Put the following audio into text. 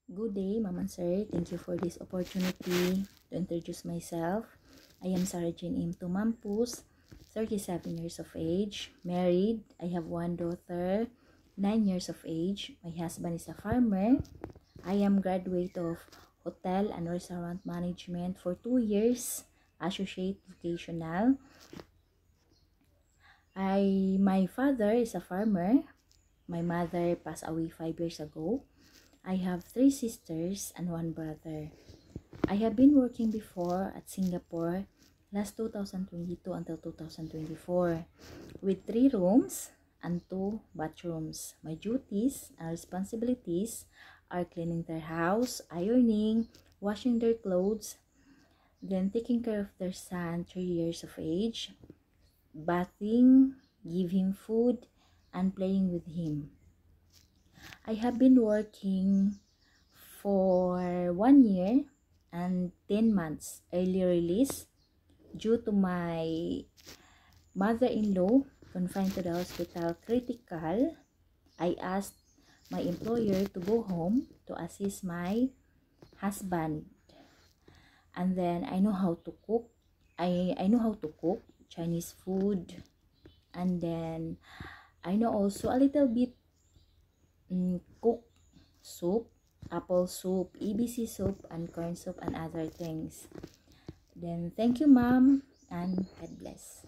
Good day, Ma'am and Sir. Thank you for this opportunity to introduce myself. I am Sarah Jane M. Tumampus, 37 years of age, married. I have one daughter, 9 years of age. My husband is a farmer. I am graduate of Hotel and Restaurant Management for 2 years, associate vocational. My father is a farmer. My mother passed away 5 years ago. I have 3 sisters and 1 brother. I have been working before at Singapore last 2022 until 2024 with 3 rooms and 2 bathrooms. My duties and responsibilities are cleaning their house, ironing, washing their clothes, then taking care of their son, 3 years of age, bathing, give him food, and playing with him. I have been working for 1 year and 10 months early release due to my mother-in-law confined to the hospital critical. I asked my employer to go home to assist my husband, and then I know how to cook. I know how to cook Chinese food, and then I know also a little bit cook soup, apple soup, EBC soup, and corn soup, and other things. Then thank you, ma'am, and God bless.